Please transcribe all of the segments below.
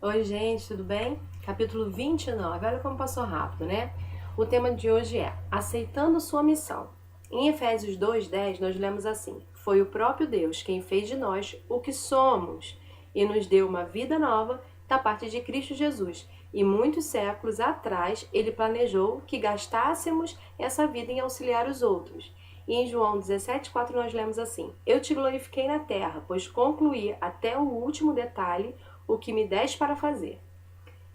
Oi, gente, tudo bem? Capítulo 29. Olha como passou rápido, né? O tema de hoje é aceitando sua missão. Em Efésios 2:10, nós lemos assim: Foi o próprio Deus quem fez de nós o que somos e nos deu uma vida nova da parte de Cristo Jesus. E muitos séculos atrás, ele planejou que gastássemos essa vida em auxiliar os outros. E em João 17:4 nós lemos assim: Eu te glorifiquei na terra, pois concluí até o último detalhe o que me deste para fazer.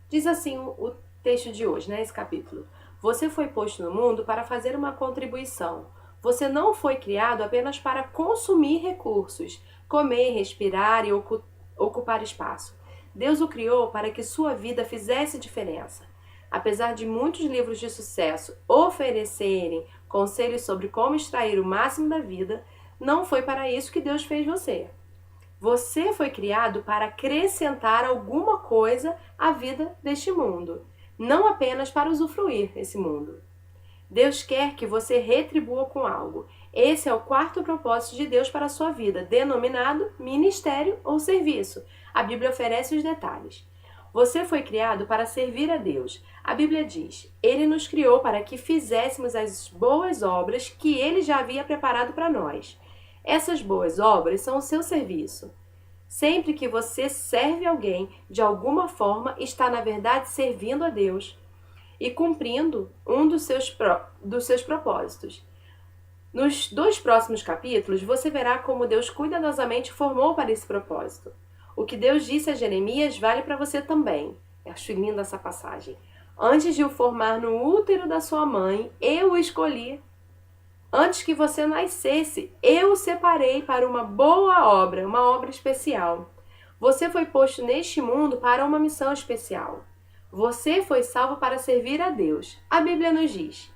Diz assim o texto de hoje, né, esse capítulo. Você foi posto no mundo para fazer uma contribuição. Você não foi criado apenas para consumir recursos, comer, respirar e ocupar espaço. Deus o criou para que sua vida fizesse diferença. Apesar de muitos livros de sucesso oferecerem conselhos sobre como extrair o máximo da vida, não foi para isso que Deus fez você. Você foi criado para acrescentar alguma coisa à vida deste mundo, não apenas para usufruir esse mundo. Deus quer que você retribua com algo. Esse é o quarto propósito de Deus para a sua vida, denominado ministério ou serviço. A Bíblia oferece os detalhes. Você foi criado para servir a Deus. A Bíblia diz: Ele nos criou para que fizéssemos as boas obras que Ele já havia preparado para nós. Essas boas obras são o seu serviço. Sempre que você serve alguém, de alguma forma, está na verdade servindo a Deus e cumprindo um dos seus propósitos. Nos 2 próximos capítulos, você verá como Deus cuidadosamente formou para esse propósito. O que Deus disse a Jeremias vale para você também. Eu acho linda essa passagem. Antes de o formar no útero da sua mãe, eu o escolhi. Antes que você nascesse, eu o separei para uma boa obra, uma obra especial. Você foi posto neste mundo para uma missão especial. Você foi salvo para servir a Deus. A Bíblia nos diz: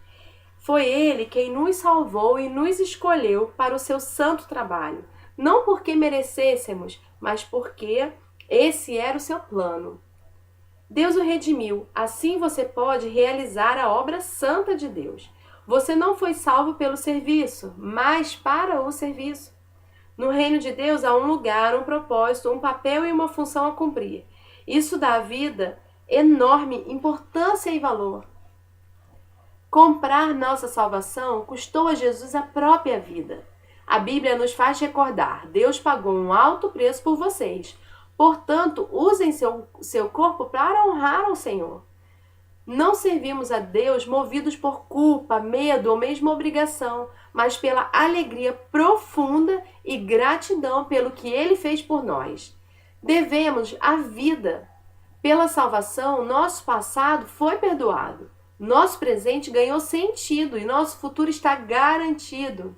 Foi Ele quem nos salvou e nos escolheu para o seu santo trabalho. Não porque merecêssemos, mas porque esse era o seu plano. Deus o redimiu. Assim você pode realizar a obra santa de Deus. Você não foi salvo pelo serviço, mas para o serviço. No reino de Deus há um lugar, um propósito, um papel e uma função a cumprir. Isso dá à vida enorme importância e valor. Comprar nossa salvação custou a Jesus a própria vida. A Bíblia nos faz recordar: Deus pagou um alto preço por vocês. Portanto, usem seu corpo para honrar ao Senhor. Não servimos a Deus movidos por culpa, medo ou mesmo obrigação, mas pela alegria profunda e gratidão pelo que Ele fez por nós. Devemos a vida. Pela salvação, nosso passado foi perdoado. Nosso presente ganhou sentido e nosso futuro está garantido.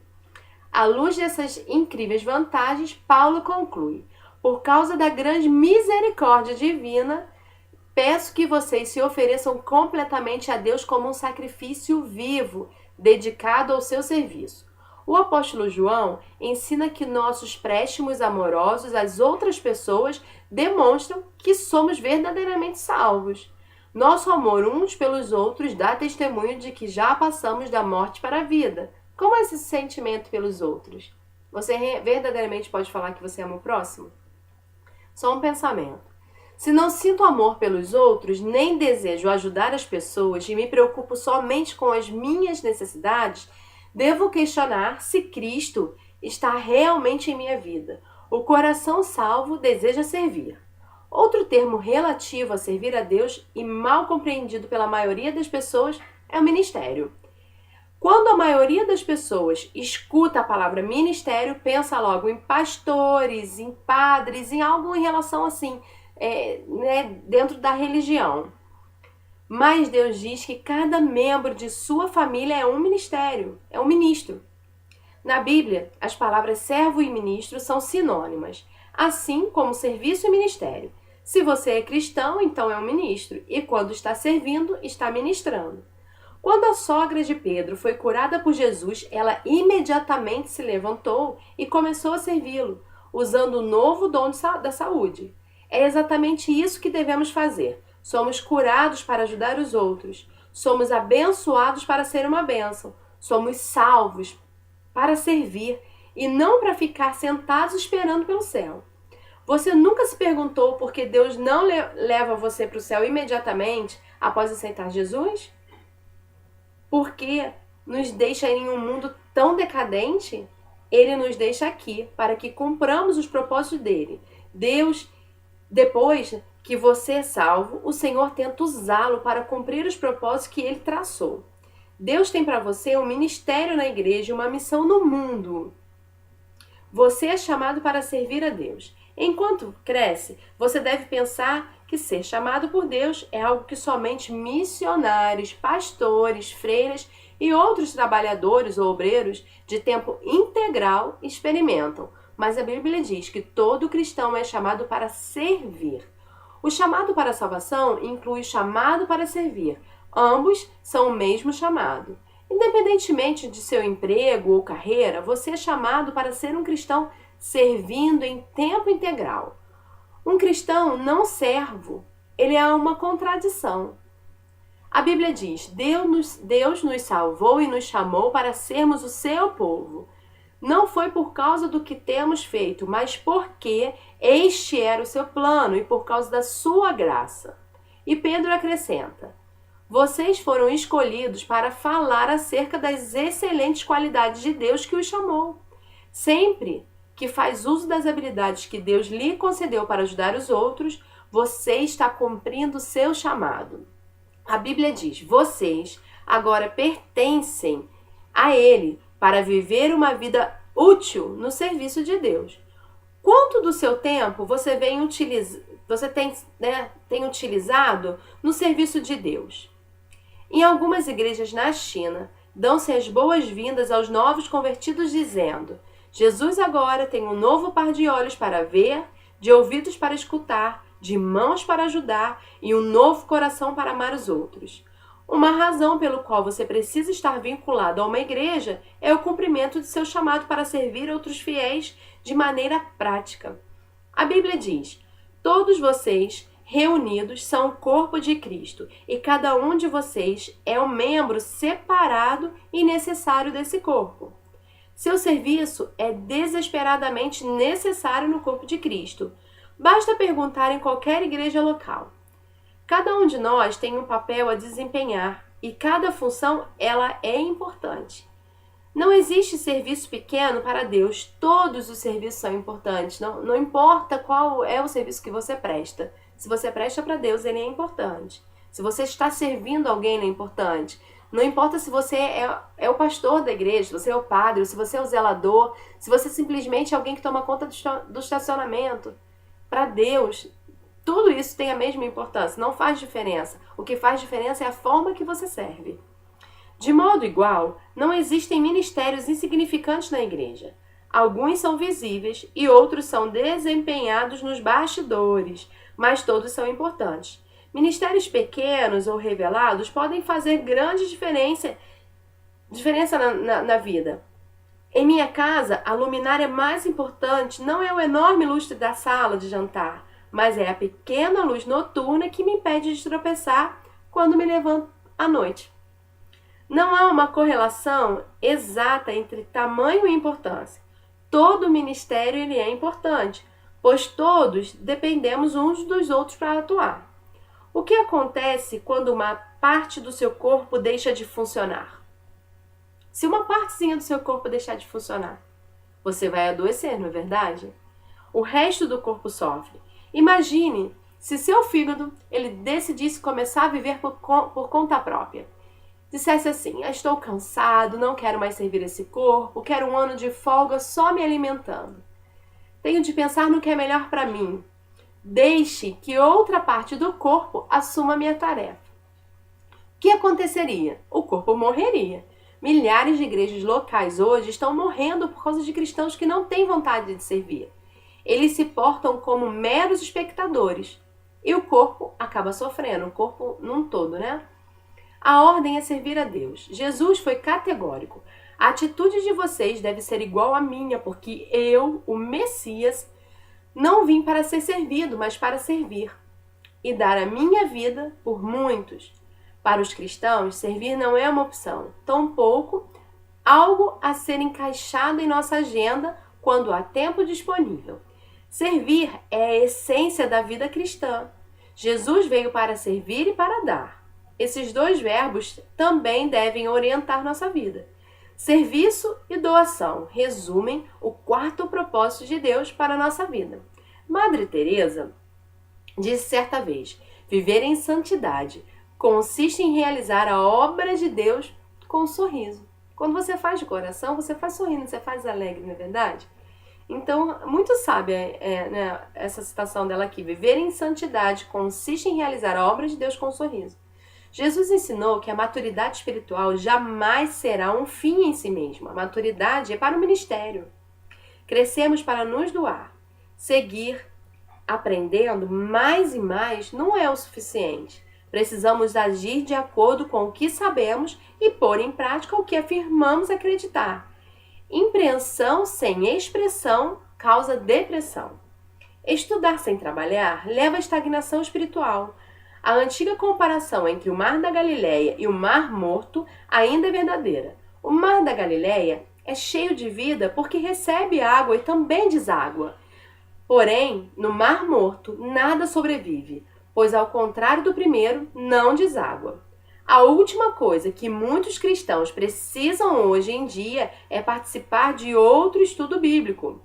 À luz dessas incríveis vantagens, Paulo conclui: Por causa da grande misericórdia divina, peço que vocês se ofereçam completamente a Deus como um sacrifício vivo, dedicado ao seu serviço. O apóstolo João ensina que nossos préstimos amorosos às outras pessoas demonstram que somos verdadeiramente salvos. Nosso amor uns pelos outros dá testemunho de que já passamos da morte para a vida. Como é esse sentimento pelos outros? Você verdadeiramente pode falar que você ama o próximo? Só um pensamento. Se não sinto amor pelos outros, nem desejo ajudar as pessoas e me preocupo somente com as minhas necessidades, devo questionar se Cristo está realmente em minha vida. O coração salvo deseja servir. Outro termo relativo a servir a Deus e mal compreendido pela maioria das pessoas é o ministério. Quando a maioria das pessoas escuta a palavra ministério, pensa logo em pastores, em padres, em algo em relação assim, dentro da religião. Mas Deus diz que cada membro de sua família é um ministério, é um ministro. Na Bíblia, as palavras servo e ministro são sinônimas, assim como serviço e ministério. Se você é cristão, então é um ministro, e quando está servindo, está ministrando. Quando a sogra de Pedro foi curada por Jesus, ela imediatamente se levantou e começou a servi-lo, usando o novo dom da saúde. É exatamente isso que devemos fazer. Somos curados para ajudar os outros. Somos abençoados para ser uma bênção. Somos salvos para servir e não para ficar sentados esperando pelo céu. Você nunca se perguntou por que Deus não leva você para o céu imediatamente após aceitar Jesus? Por que nos deixa em um mundo tão decadente? Ele nos deixa aqui para que cumpramos os propósitos dele. Deus, depois que você é salvo, o Senhor tenta usá-lo para cumprir os propósitos que ele traçou. Deus tem para você um ministério na igreja e uma missão no mundo. Você é chamado para servir a Deus. Enquanto cresce, você deve pensar que ser chamado por Deus é algo que somente missionários, pastores, freiras e outros trabalhadores ou obreiros de tempo integral experimentam. Mas a Bíblia diz que todo cristão é chamado para servir. O chamado para a salvação inclui o chamado para servir. Ambos são o mesmo chamado. Independentemente de seu emprego ou carreira, você é chamado para ser um cristão servindo em tempo integral. Um cristão não servo, ele é uma contradição. A Bíblia diz: Deus nos salvou e nos chamou para sermos o seu povo. Não foi por causa do que temos feito, mas porque este era o seu plano e por causa da sua graça. E Pedro acrescenta: vocês foram escolhidos para falar acerca das excelentes qualidades de Deus que os chamou. Sempre que faz uso das habilidades que Deus lhe concedeu para ajudar os outros, você está cumprindo o seu chamado. A Bíblia diz: vocês agora pertencem a Ele para viver uma vida útil no serviço de Deus. Quanto do seu tempo você tem utilizado no serviço de Deus? Em algumas igrejas na China, dão-se as boas-vindas aos novos convertidos dizendo: Jesus agora tem um novo par de olhos para ver, de ouvidos para escutar, de mãos para ajudar e um novo coração para amar os outros. Uma razão pelo qual você precisa estar vinculado a uma igreja é o cumprimento de seu chamado para servir outros fiéis de maneira prática. A Bíblia diz: todos vocês reunidos são o corpo de Cristo e cada um de vocês é um membro separado e necessário desse corpo. Seu serviço é desesperadamente necessário no corpo de Cristo. Basta perguntar em qualquer igreja local. Cada um de nós tem um papel a desempenhar e cada função ela é importante. Não existe serviço pequeno para Deus. Todos os serviços são importantes. Não importa qual é o serviço que você presta. Se você presta para Deus, ele é importante. Se você está servindo alguém, ele é importante. Não importa se você é o pastor da igreja, se você é o padre, se você é o zelador, se você simplesmente é alguém que toma conta do estacionamento. Para Deus, tudo isso tem a mesma importância, não faz diferença. O que faz diferença é a forma que você serve. De modo igual, não existem ministérios insignificantes na igreja. Alguns são visíveis e outros são desempenhados nos bastidores, mas todos são importantes. Ministérios pequenos ou revelados podem fazer grande diferença na vida. Em minha casa, a luminária mais importante não é o enorme lustre da sala de jantar, mas é a pequena luz noturna que me impede de tropeçar quando me levanto à noite. Não há uma correlação exata entre tamanho e importância. Todo ministério ele é importante, pois todos dependemos uns dos outros para atuar. O que acontece quando uma parte do seu corpo deixa de funcionar? Se uma partezinha do seu corpo deixar de funcionar, você vai adoecer, não é verdade? O resto do corpo sofre. Imagine se seu fígado ele decidisse começar a viver por conta própria. Dissesse assim: estou cansado, não quero mais servir esse corpo, quero um ano de folga só me alimentando. Tenho de pensar no que é melhor para mim. Deixe que outra parte do corpo assuma minha tarefa. O que aconteceria? O corpo morreria. Milhares de igrejas locais hoje estão morrendo por causa de cristãos que não têm vontade de servir. Eles se portam como meros espectadores. E o corpo acaba sofrendo, o corpo num todo, né? A ordem é servir a Deus. Jesus foi categórico. A atitude de vocês deve ser igual à minha, porque eu, o Messias, não vim para ser servido, mas para servir e dar a minha vida por muitos. Para os cristãos, servir não é uma opção, tampouco algo a ser encaixado em nossa agenda quando há tempo disponível. Servir é a essência da vida cristã. Jesus veio para servir e para dar. Esses dois verbos também devem orientar nossa vida. Serviço e doação resumem o quarto propósito de Deus para a nossa vida. Madre Teresa disse certa vez: viver em santidade consiste em realizar a obra de Deus com um sorriso. Quando você faz de coração, você faz sorrindo, você faz alegre, não é verdade? Então, muito sábia né, essa citação dela aqui. Viver em santidade consiste em realizar a obra de Deus com um sorriso. Jesus ensinou que a maturidade espiritual jamais será um fim em si mesma. A maturidade é para o ministério. Crescemos para nos doar. Seguir aprendendo mais e mais não é o suficiente. Precisamos agir de acordo com o que sabemos e pôr em prática o que afirmamos acreditar. Impreensão sem expressão causa depressão. Estudar sem trabalhar leva à estagnação espiritual. A antiga comparação entre o Mar da Galileia e o Mar Morto ainda é verdadeira. O Mar da Galileia é cheio de vida porque recebe água e também deságua. Porém, no Mar Morto nada sobrevive, pois ao contrário do primeiro, não deságua. A última coisa que muitos cristãos precisam hoje em dia é participar de outro estudo bíblico.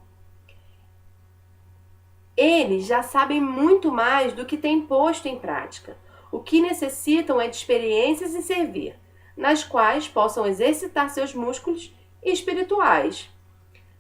Eles já sabem muito mais do que têm posto em prática. O que necessitam é de experiências em servir, nas quais possam exercitar seus músculos espirituais.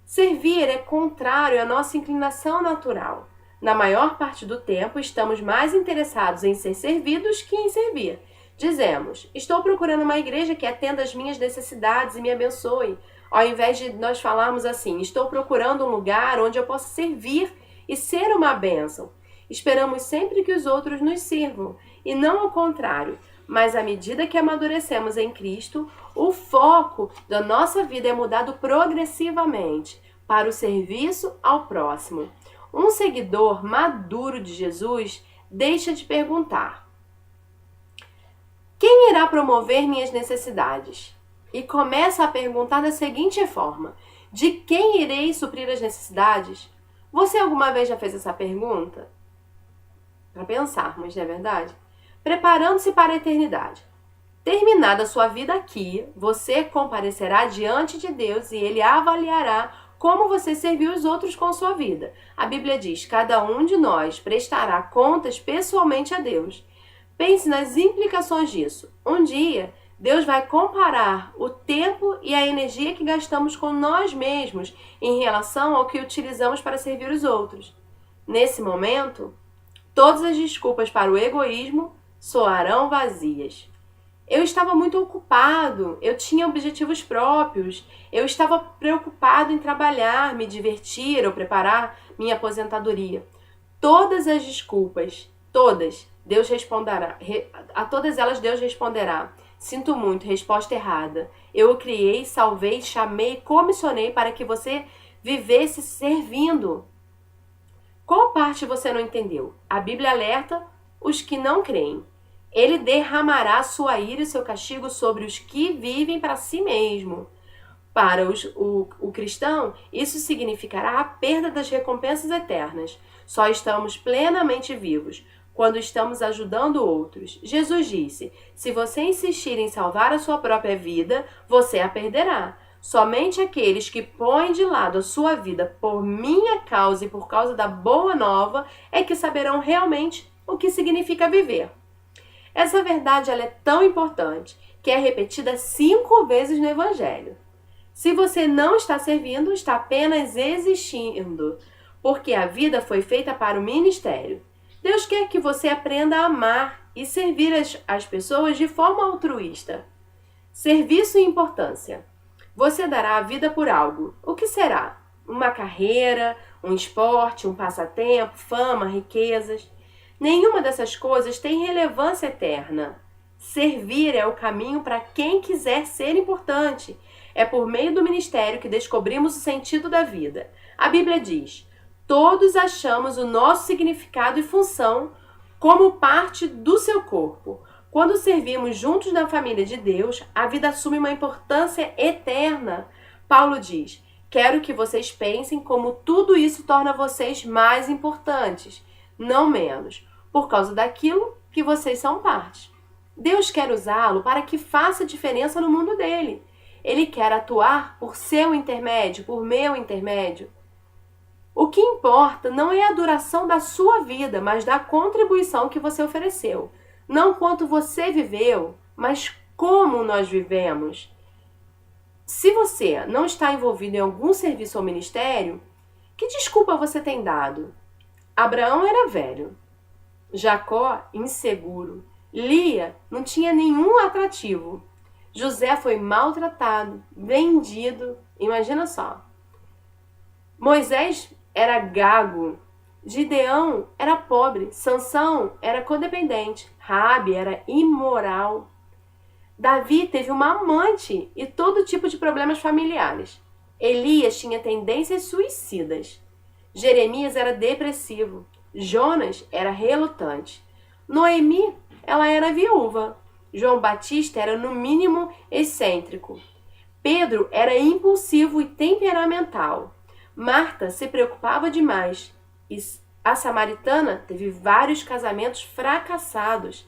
Servir é contrário à nossa inclinação natural. Na maior parte do tempo, estamos mais interessados em ser servidos que em servir. Dizemos: estou procurando uma igreja que atenda às minhas necessidades e me abençoe. Ao invés de nós falarmos assim: estou procurando um lugar onde eu possa servir e ser uma bênção. Esperamos sempre que os outros nos sirvam, e não ao contrário. Mas à medida que amadurecemos em Cristo, o foco da nossa vida é mudado progressivamente para o serviço ao próximo. Um seguidor maduro de Jesus deixa de perguntar: quem irá promover minhas necessidades? E começa a perguntar da seguinte forma: de quem irei suprir as necessidades? Você alguma vez já fez essa pergunta? Para pensarmos, não é verdade? Preparando-se para a eternidade. Terminada a sua vida aqui, você comparecerá diante de Deus e Ele avaliará como você serviu os outros com sua vida. A Bíblia diz: cada um de nós prestará contas pessoalmente a Deus. Pense nas implicações disso. Um dia, Deus vai comparar o tempo e a energia que gastamos com nós mesmos em relação ao que utilizamos para servir os outros. Nesse momento, todas as desculpas para o egoísmo soarão vazias. Eu estava muito ocupado, eu tinha objetivos próprios, eu estava preocupado em trabalhar, me divertir ou preparar minha aposentadoria. Todas as desculpas, todas, Deus responderá. A todas elas Deus responderá: sinto muito, resposta errada. Eu o criei, salvei, chamei, comissionei para que você vivesse servindo. Qual parte você não entendeu? A Bíblia alerta os que não creem. Ele derramará sua ira e seu castigo sobre os que vivem para si mesmo. Para o cristão, isso significará a perda das recompensas eternas. Só estamos plenamente vivos quando estamos ajudando outros. Jesus disse: se você insistir em salvar a sua própria vida, você a perderá. Somente aqueles que põem de lado a sua vida por minha causa e por causa da boa nova é que saberão realmente o que significa viver. Essa verdade ela é tão importante que é repetida 5 vezes no Evangelho. Se você não está servindo, está apenas existindo, porque a vida foi feita para o ministério. Deus quer que você aprenda a amar e servir as pessoas de forma altruísta. Serviço e importância. Você dará a vida por algo. O que será? Uma carreira, um esporte, um passatempo, fama, riquezas. Nenhuma dessas coisas tem relevância eterna. Servir é o caminho para quem quiser ser importante. É por meio do ministério que descobrimos o sentido da vida. A Bíblia diz: todos achamos o nosso significado e função como parte do seu corpo. Quando servimos juntos na família de Deus, a vida assume uma importância eterna. Paulo diz: Quero que vocês pensem como tudo isso torna vocês mais importantes, não menos, por causa daquilo que vocês são parte. Deus quer usá-lo para que faça diferença no mundo dele. Ele quer atuar por seu intermédio, por meu intermédio. O que importa não é a duração da sua vida, mas da contribuição que você ofereceu. Não quanto você viveu, mas como nós vivemos. Se você não está envolvido em algum serviço ou ministério, que desculpa você tem dado? Abraão era velho, Jacó inseguro, Lia não tinha nenhum atrativo, José foi maltratado, vendido, imagina só. Moisés era gago, Gideão era pobre, Sansão era codependente, Raabe era imoral. Davi teve uma amante e todo tipo de problemas familiares. Elias tinha tendências suicidas. Jeremias era depressivo. Jonas era relutante. Noemi, ela era viúva. João Batista era no mínimo excêntrico. Pedro era impulsivo e temperamental. Marta se preocupava demais. E a samaritana teve vários casamentos fracassados.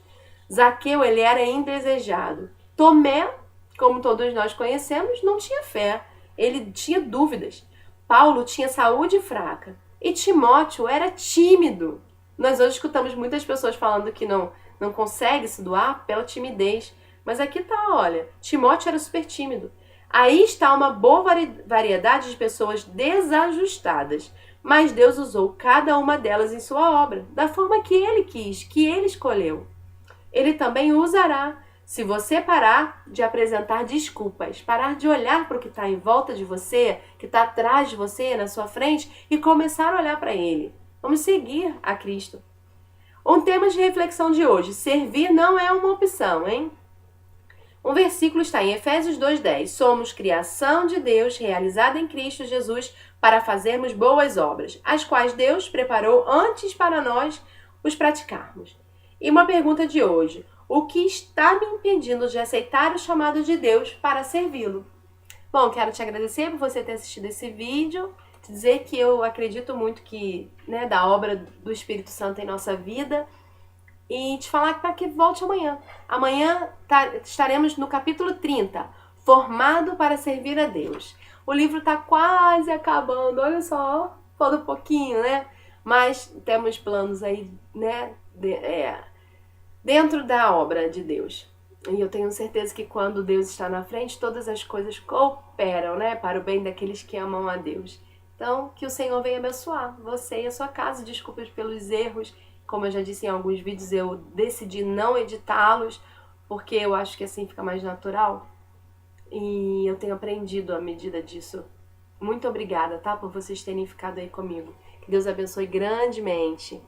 Zaqueu, ele era indesejado. Tomé, como todos nós conhecemos, não tinha fé. Ele tinha dúvidas. Paulo tinha saúde fraca. E Timóteo era tímido. Nós hoje escutamos muitas pessoas falando que não consegue se doar pela timidez. Mas aqui tá, olha, Timóteo era super tímido. Aí está uma boa variedade de pessoas desajustadas. Mas Deus usou cada uma delas em sua obra, da forma que Ele quis, que Ele escolheu. Ele também usará, se você parar de apresentar desculpas, parar de olhar para o que está em volta de você, que está atrás de você, na sua frente, e começar a olhar para Ele. Vamos seguir a Cristo. Um tema de reflexão de hoje: servir não é uma opção, hein? Um versículo está em Efésios 2:10. Somos criação de Deus, realizada em Cristo Jesus, para fazermos boas obras, as quais Deus preparou antes para nós os praticarmos. E uma pergunta de hoje: o que está me impedindo de aceitar o chamado de Deus para servi-lo? Bom, quero te agradecer por você ter assistido esse vídeo, te dizer que eu acredito muito que, da obra do Espírito Santo em nossa vida, e te falar para que volte amanhã. Amanhã estaremos no capítulo 30, Formado para Servir a Deus. O livro está quase acabando, olha só, falta um pouquinho, né? Mas temos planos aí, dentro da obra de Deus. E eu tenho certeza que quando Deus está na frente, todas as coisas cooperam, para o bem daqueles que amam a Deus. Então, que o Senhor venha abençoar você e a sua casa. Desculpas pelos erros. Como eu já disse em alguns vídeos, eu decidi não editá-los, porque eu acho que assim fica mais natural. E eu tenho aprendido à medida disso. Muito obrigada, por vocês terem ficado aí comigo. Que Deus abençoe grandemente.